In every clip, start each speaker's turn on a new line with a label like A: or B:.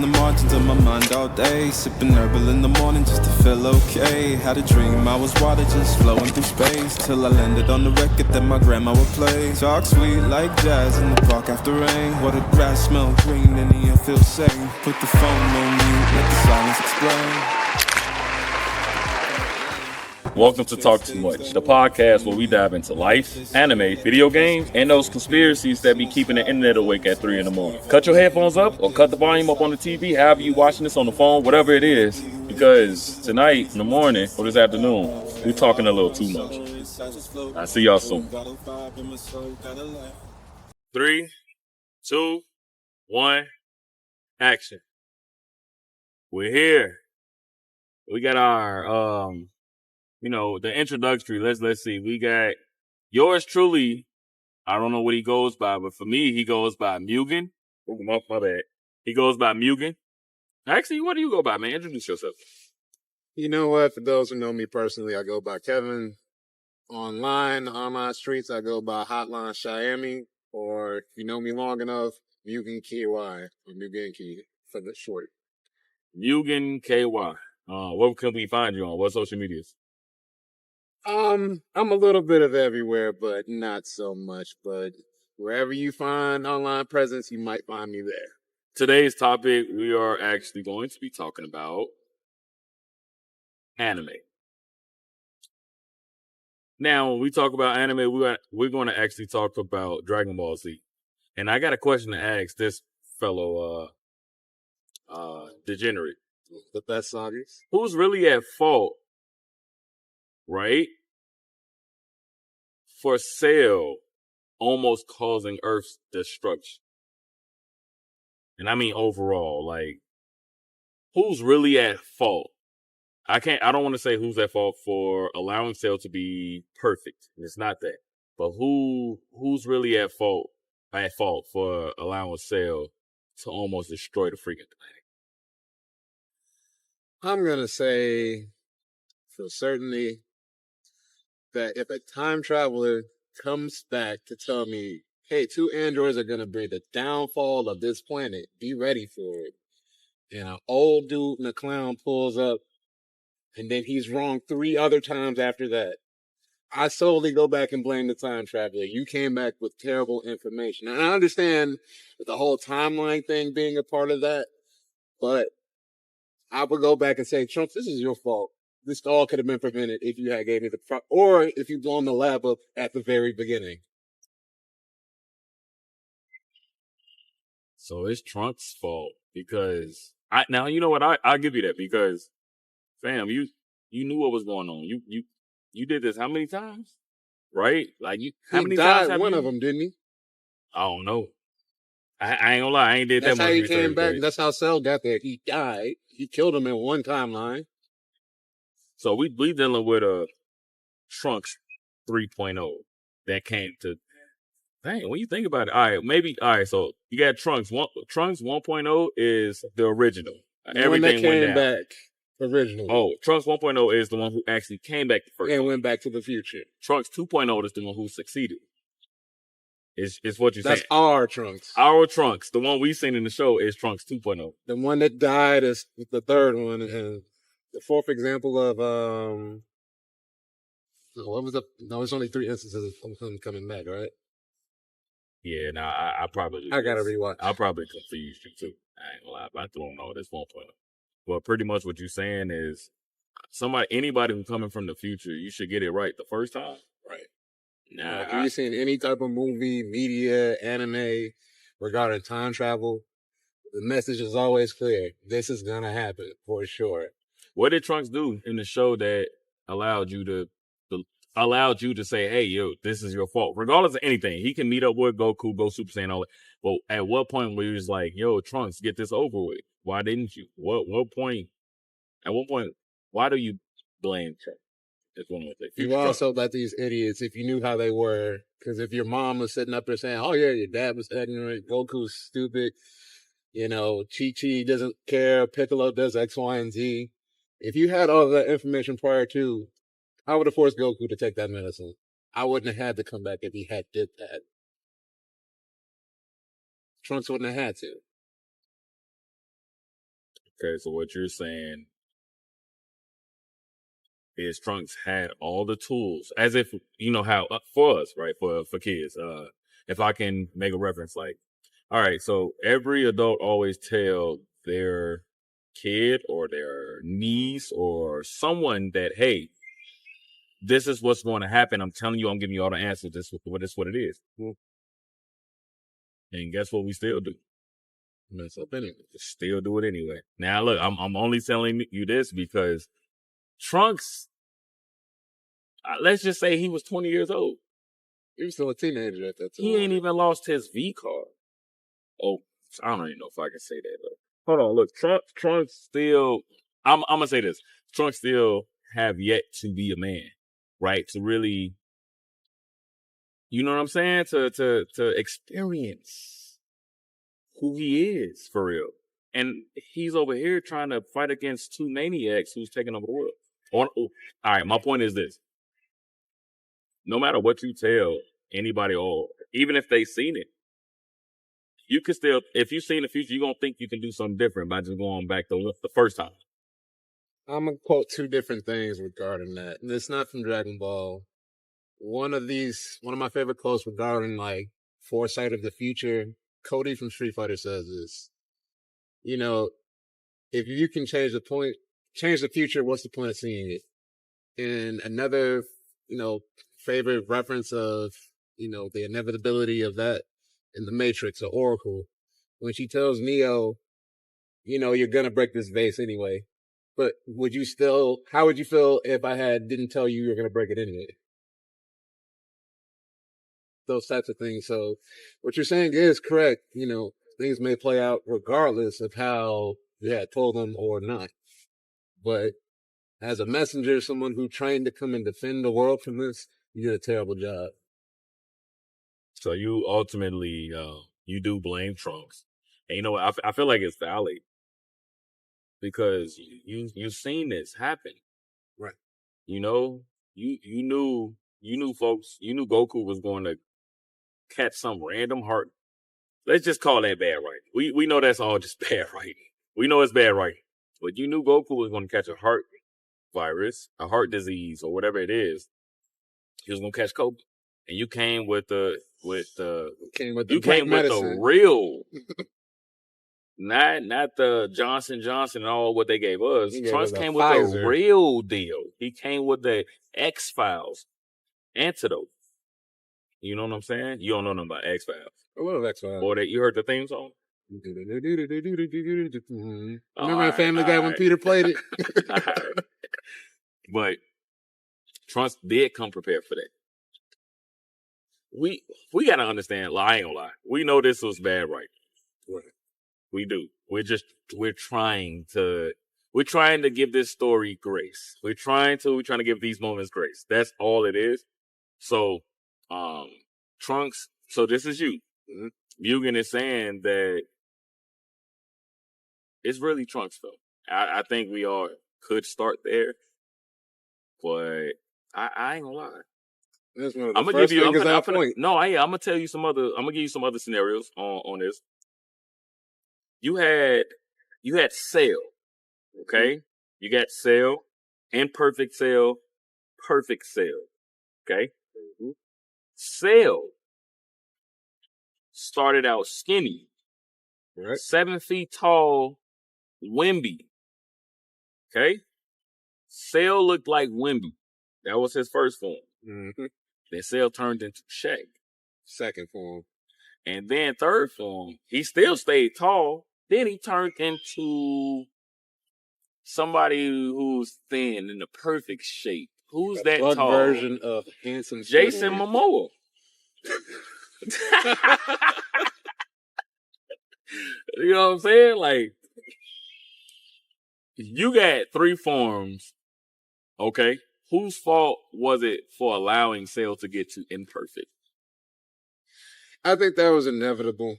A: the margins of my mind all day. Sipping herbal in the morning just to feel okay. Had a dream I was water just flowing through space, till I landed on the record that my grandma would play. Talk sweet like jazz in the park after rain. What the grass smell green and the air feels sane. Put the phone on mute, let the silence explain.
B: Welcome to Talk Too Much, the podcast where we dive into life, anime, video games, and those conspiracies that be keeping the internet awake at 3 in the morning. Cut your headphones up or cut the volume up on the TV, however you watching this on the phone, whatever it is, because tonight in the morning or this afternoon, we're talking a little too much. I'll see y'all soon. 3, 2, 1, action. We're here. We got our the introductory. Let's see. We got yours truly. I don't know what he goes by, but for me, he goes by Mugen. Oh, my bad. He goes by Mugen. Actually, what do you go by, man? Introduce yourself.
C: You know what? For those who know me personally, I go by Kevin. Online streets, I go by Hotline Xiami. Or if you know me long enough, Mugen KY. Or Mugen Key for the short.
B: Mugen KY. What can we find you on? What social medias?
C: I'm a little bit of everywhere, but not so much. But wherever you find online presence, you might find me there.
B: Today's topic, we are actually going to be talking about anime. Now, when we talk about anime, we're going to actually talk about Dragon Ball Z. And I got a question to ask this fellow degenerate.
C: The best sagas?
B: Who's really at fault, right, for Cell almost causing Earth's destruction? And I mean overall, like, who's really at fault? I don't want to say who's at fault for allowing Cell to be perfect. It's not that. But who's really at fault for allowing Cell to almost destroy the freaking planet?
C: I'm going to say for certainty that if a time traveler comes back to tell me, hey, 2 androids are going to bring the downfall of this planet, be ready for it. And an old dude in a clown pulls up, and then he's wrong 3 other times after that. I solely go back and blame the time traveler. You came back with terrible information. And I understand the whole timeline thing being a part of that, but I would go back and say, Trump, this is your fault. This all could have been prevented if you had gave me or if you blown the lab up at the very beginning.
B: So it's Trump's fault because now you know what, I'll give you that because, fam, you knew what was going on. You did this how many times, right? Like how many times?
C: He died one of them, didn't he?
B: I don't know. I ain't gonna lie, I ain't did that much.
C: That's how he came back. That's how Cell got there. He died. He killed him in one timeline.
B: So we dealing with a Trunks 3.0 that came to. Dang, when you think about it, all right. So you got Trunks. Trunks 1.0 is the original. Everything
C: came back originally.
B: Oh, Trunks 1.0 is the one who actually came back the first.
C: And went back to the future.
B: Trunks 2.0 is the one who succeeded. Is what you say.
C: That's our Trunks.
B: Our Trunks. The one we seen in the show is Trunks 2.0.
C: The one that died is the third one. And the fourth example of, what was it's only 3 instances of him coming back, right?
B: Yeah, I probably.
C: I gotta rewatch.
B: I'll probably confuse you too. I ain't gonna lie, I don't know. This 1.0. But pretty much what you're saying is anybody who's coming from the future, you should get it right the first time.
C: Right.
B: Nah,
C: if you've seen any type of movie, media, anime regarding time travel, the message is always clear. This is gonna happen for sure.
B: What did Trunks do in the show that allowed you to say, hey, yo, this is your fault? Regardless of anything, he can meet up with Goku, go Super Saiyan, all that. But at what point were you just like, yo, Trunks, get this over with? Why didn't you? At what point, why do you blame Trunks? That's one of the things.
C: You also let these idiots, if you knew how they were, because if your mom was sitting up there saying, oh yeah, your dad was ignorant, Goku's stupid, Chi-Chi doesn't care, Piccolo does X, Y, and Z. If you had all of that information prior to, I would have forced Goku to take that medicine. I wouldn't have had to come back if he had did that. Trunks wouldn't have had to.
B: Okay, so what you're saying is Trunks had all the tools, as if you know how for us, right? For kids, if I can make a reference, like, all right, so every adult always tell their kid or their niece or someone that, hey, this is what's going to happen. I'm telling you, I'm giving you all the answers. This is what it is. And guess what? We still do.
C: Mess up anyway.
B: Still do it anyway. Now, look, I'm only telling you this because Trunks, let's just say he was 20 years old.
C: He was still a teenager at that time.
B: He ain't even lost his V card. Oh, I don't even know if I can say that. Hold on, look, Trunks still. I'm gonna say this. Trunks still have yet to be a man, right? To really, you know what I'm saying? To experience who he is for real. And he's over here trying to fight against two maniacs who's taking over the world. All right, my point is this. No matter what you tell anybody, or even if they seen it, you can still, if you see in the future, you're going to think you can do something different by just going back to the first time.
C: I'm going to quote two different things regarding that. And it's not from Dragon Ball. One of my favorite quotes regarding like foresight of the future, Cody from Street Fighter says is, you know, if you can change the future, what's the point of seeing it? And another, favorite reference of, the inevitability of that in the Matrix or Oracle, when she tells Neo, you're going to break this vase anyway. But how would you feel if I didn't tell you were going to break it anyway? Those types of things. So what you're saying is correct. Things may play out regardless of how you had told them or not. But as a messenger, someone who trained to come and defend the world from this, you did a terrible job.
B: So you ultimately, you do blame Trunks. And you know what? I feel like it's valid because you've seen this happen.
C: Right.
B: You knew folks, you knew Goku was going to catch some random heart. Let's just call that bad writing. We know that's all just bad writing. We know it's bad writing. But you knew Goku was going to catch a heart virus, a heart disease, or whatever it is. He was going to catch Kobe. And you came with the real, not the Johnson and all what they gave us. Trunks came with the real deal. He came with the X-Files antidote. You know what I'm saying? You don't know nothing about X-Files.
C: I love X-Files.
B: Or you heard the theme song?
C: Remember Family Guy when Peter played it?
B: But Trunks did come prepared for that. We gotta understand. I ain't gonna lie. We know this was bad, right? We do. We're trying to give this story grace. We're trying to give these moments grace. That's all it is. So, Trunks. So this is you. Mugen is saying that it's really Trunks though. I think we all could start there, but I ain't gonna lie.
C: That's one of the first fingers out point.
B: No, I'm gonna tell you I'm gonna give you some other scenarios on this. You had Cell, okay? You got Cell, imperfect Cell, perfect Cell, okay? Cell started out skinny,
C: right?
B: 7 feet tall, Wimby, okay? Cell looked like Wimby. That was his first form.
C: Mm-hmm.
B: Then Cell turned into Shaq.
C: Second form.
B: And then third form, he still stayed tall. Then he turned into somebody who's thin in the perfect shape. Who's that tall?
C: Version of handsome
B: Jason Momoa. You know what I'm saying? Like, you got 3 forms, okay? Whose fault was it for allowing Cell to get to imperfect?
C: I think that was inevitable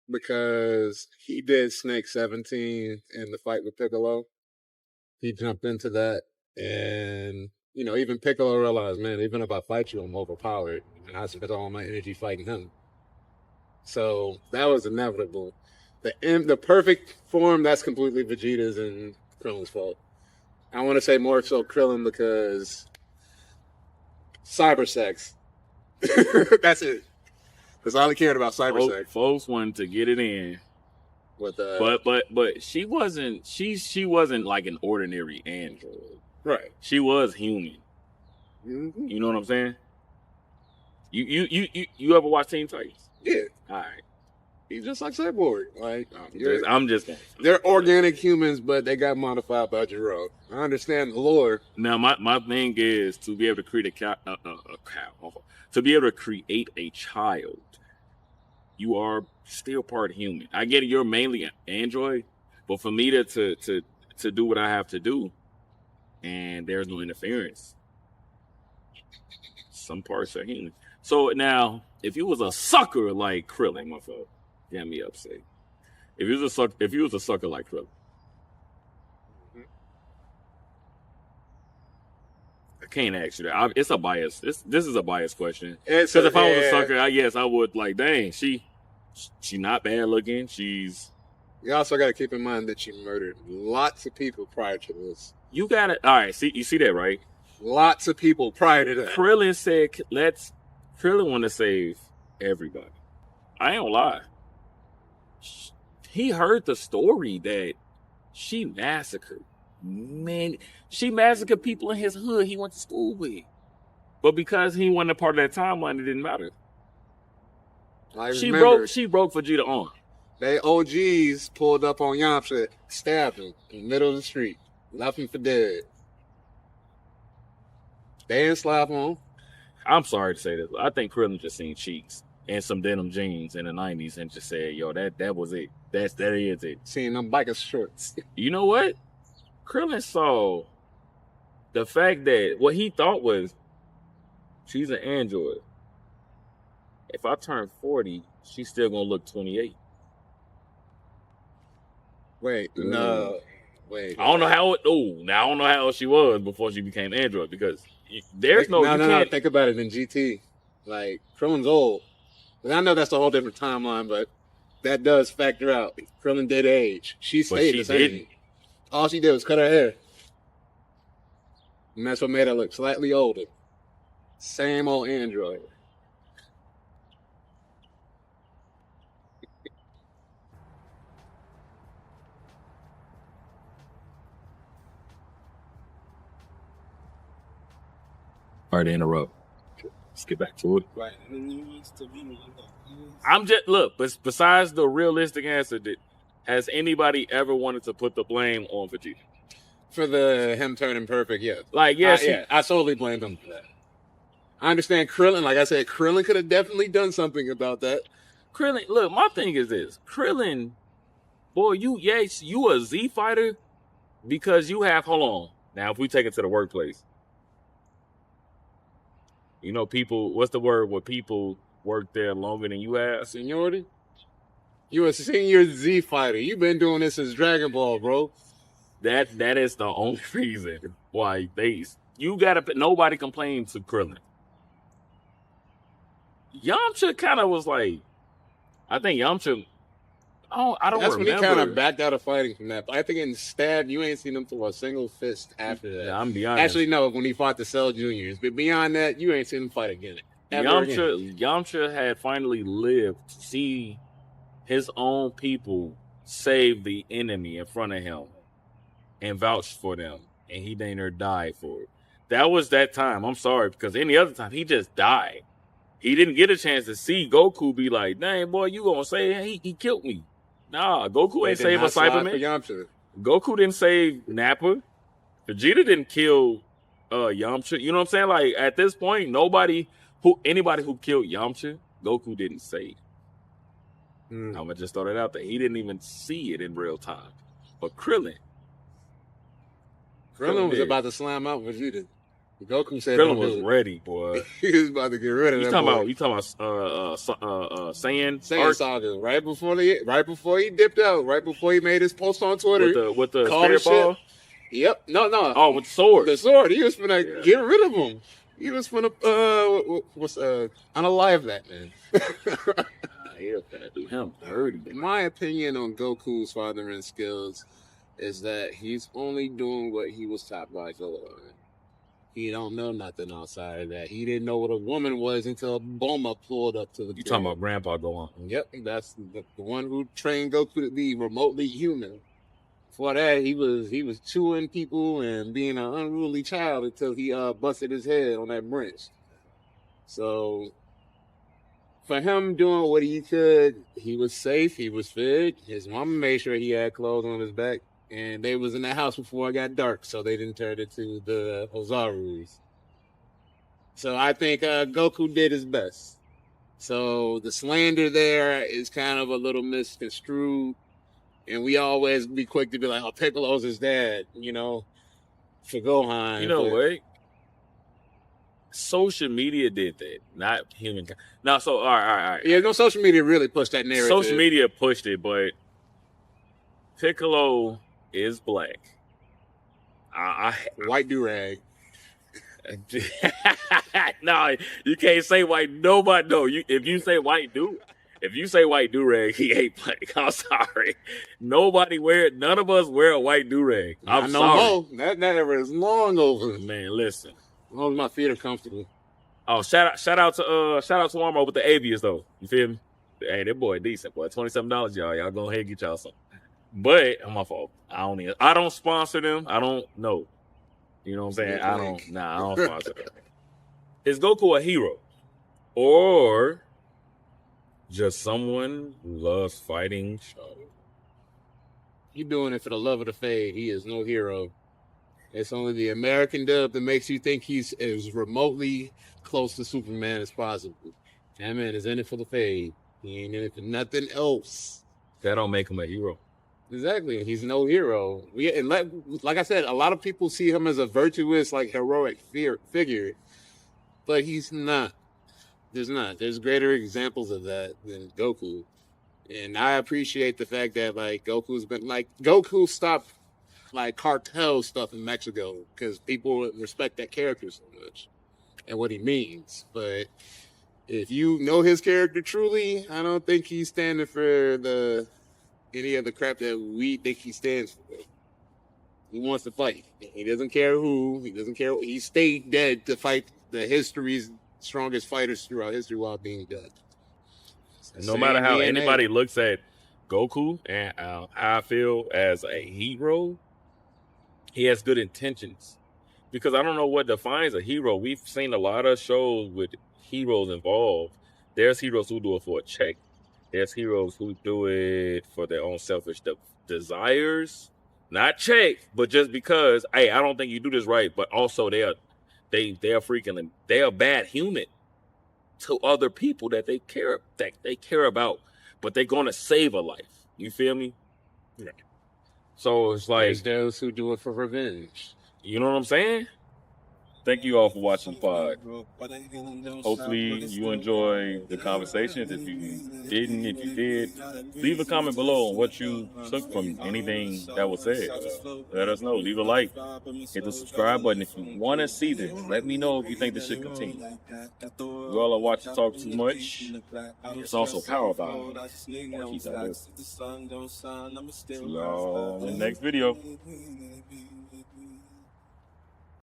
C: because he did Snake 17 in the fight with Piccolo. He jumped into that, and even Piccolo realized, man, even if I fight you, I'm overpowered, and I spent all my energy fighting him. So that was inevitable. The perfect form, that's completely Vegeta's and Krillin's fault. I want to say more so Krillin because cyber sex. That's it. That's all he cared about, cyber sex.
B: Folks wanted to get it in.
C: With
B: But she wasn't like an ordinary android.
C: Right.
B: She was human.
C: Mm-hmm.
B: You know what I'm saying? You ever watch Teen Titans?
C: Yeah.
B: All right.
C: He's just like Cyborg. Like
B: I'm just
C: they're organic humans, but they got modified by Jiro. I understand the lore.
B: Now my thing is to be able to create to be able to create a child. You are still part human. I get it, you're mainly android, but for me to do what I have to do, and there's no interference, some parts are human. So now, if you was a sucker like Krillin, my fault, damn me upset. If you was a sucker like Krillin, I can't ask you that. It's a bias. This is a biased question. Because if I was a sucker, I would like, dang, she not bad looking. She's.
C: You also got to keep in mind that she murdered lots of people prior to this.
B: You got it. All right, see, you see that, right?
C: Lots of people prior to that.
B: Krillin said, Krillin want to save everybody. I ain't gonna lie. He heard the story that she massacred. Man, she massacred people in his hood he went to school with. But because he wasn't a part of that timeline, it didn't matter. She broke Vegeta arm.
C: They OGs pulled up on Yamcha, stabbed him in the middle of the street, left him for dead. They didn't slap on.
B: I'm sorry to say this, but I think Krillin just seen cheeks and some denim jeans in the 90s and just said, yo, that was it. That is it.
C: Seeing them biker shorts.
B: You know what? Krillin saw the fact that what he thought was, she's an android. If I turn 40, she's still gonna look 28.
C: Wait, no. Wait.
B: I don't know how I don't know how old she was before she became android because there's no.
C: No. Think about it in GT. Like Krillin's old. And I know that's a whole different timeline, but that does factor out. Krillin did age. She stayed the same. All she did was cut her hair. And that's what made her look slightly older. Same old android.
B: Sorry to interrupt. Let's get back to it.
D: Right. And then you used to be
B: I'm just look, but besides the realistic answer, has anybody ever wanted to put the blame on Vegeta?
C: For the him turning perfect, yes.
B: Like, yes,
C: I solely blamed him for that. I understand Krillin, like I said, Krillin could have definitely done something about that.
B: Krillin, look, my thing is this. Krillin, boy, you a Z fighter because you have, hold on. Now, if we take it to the workplace, you know, people, what's the word where people work there longer than you have?
C: Seniority? You a senior Z fighter. You've been doing this since Dragon Ball, bro.
B: That is the only reason why nobody complained to Krillin. Yamcha kind of was like, I think Yamcha, I don't
C: That's
B: remember.
C: when he kind of backed out of fighting from that. But I think in stabbed, you ain't seen him throw a single fist after that.
B: Yeah, I'm be honest.
C: Actually, no, when he fought the Cell Juniors. But beyond that, you ain't seen him fight again.
B: Yamcha had finally lived to see his own people save the enemy in front of him and vouch for them. And he didn't die for it. That was that time. I'm sorry, because any other time, he just died. He didn't get a chance to see Goku be like, dang, boy, you gonna say he killed me. Nah, Goku ain't save a Cyberman. Goku didn't save Nappa. Vegeta didn't kill Yamcha. You know what I'm saying? Like, at this point, anybody who killed Yamcha, Goku didn't save. I'm gonna just throw that out there. He didn't even see it in real time. But Krillin
C: was about to slam out Vegeta. Goku said
B: Krillin was ready, boy.
C: He was about to get rid of that.
B: You talking about Saiyan
C: Saga right before he dipped out, right before he made his post on Twitter
B: with the spirit ball.
C: Yep. No.
B: Oh, with the sword.
C: The sword. He was finna get rid of him. He was finna unalive that man.
B: he'll finna do him dirty.
C: My opinion on Goku's fathering skills is that he's only doing what he was taught by Gohan. He don't know nothing outside of that. He didn't know what a woman was until Bulma pulled up to the
B: You talking about Grandpa Gohan?
C: Yep, that's the one who trained Goku to be remotely human. Before that, he was chewing people and being an unruly child until he busted his head on that branch. So, for him doing what he could, he was safe, he was fed. His mama made sure he had clothes on his back. And they was in the house before it got dark, so they didn't turn into the Ozarus. So I think Goku did his best. So the slander there is kind of a little misconstrued. And we always be quick to be like, oh, Piccolo's his dad, you know, for Gohan.
B: You know what? Social media did that, not human. No, so all right.
C: Yeah, no, social media really pushed that narrative.
B: Social media pushed it, but Piccolo is black.
C: White durag.
B: No, you can't say white. Nobody. No, if you say white durag, he ain't black. I'm sorry. Nobody none of us wear a white durag. I'm sorry.
C: No, that era is long over.
B: Man, listen.
C: As long as my feet are comfortable.
B: Oh, shout out to Walmart with the Avias though. You feel me? Hey, that boy decent, boy. $27, y'all. Y'all go ahead and get y'all some. But my fault. I don't sponsor them. I don't know. You know what I'm saying? I don't sponsor them. Is Goku a hero? Or just someone who loves fighting?
C: You doing it for the love of the fade. He is no hero. It's only the American dub that makes you think he's as remotely close to Superman as possible. That man is in it for the fade. He ain't in it for nothing else.
B: That don't make him a hero.
C: Exactly. He's no hero. Like I said, a lot of people see him as a virtuous, like heroic figure, but he's not. There's not. There's greater examples of that than Goku. And I appreciate the fact that Goku stopped like cartel stuff in Mexico because people respect that character so much and what he means. But if you know his character truly, I don't think he's standing for any of the crap that we think he stands for. He wants to fight. He doesn't care who. He doesn't care. He stayed dead to fight the history's strongest fighters throughout history while being dead.
B: No matter how anybody looks at Goku and how I feel as a hero, he has good intentions. Because I don't know what defines a hero. We've seen a lot of shows with heroes involved. There's heroes who do it for a check. There's heroes who do it for their own selfish desires. Not check, but just because, hey, I don't think you do this right. But also they're a bad human to other people that they care about, but they're gonna save a life. You feel me? Yeah. So it's like
C: there's those who do it for revenge.
B: You know what I'm saying? Thank you all for watching the pod. Hopefully you enjoy the conversations. If you didn't, if you did, leave a comment below on what you took from anything that was said. Let us know. Leave a like. Hit the subscribe button if you want to see this. Let me know if you think this should continue. You all are watching Talk Too Much. It's also Power Vibe. See y'all in the next video.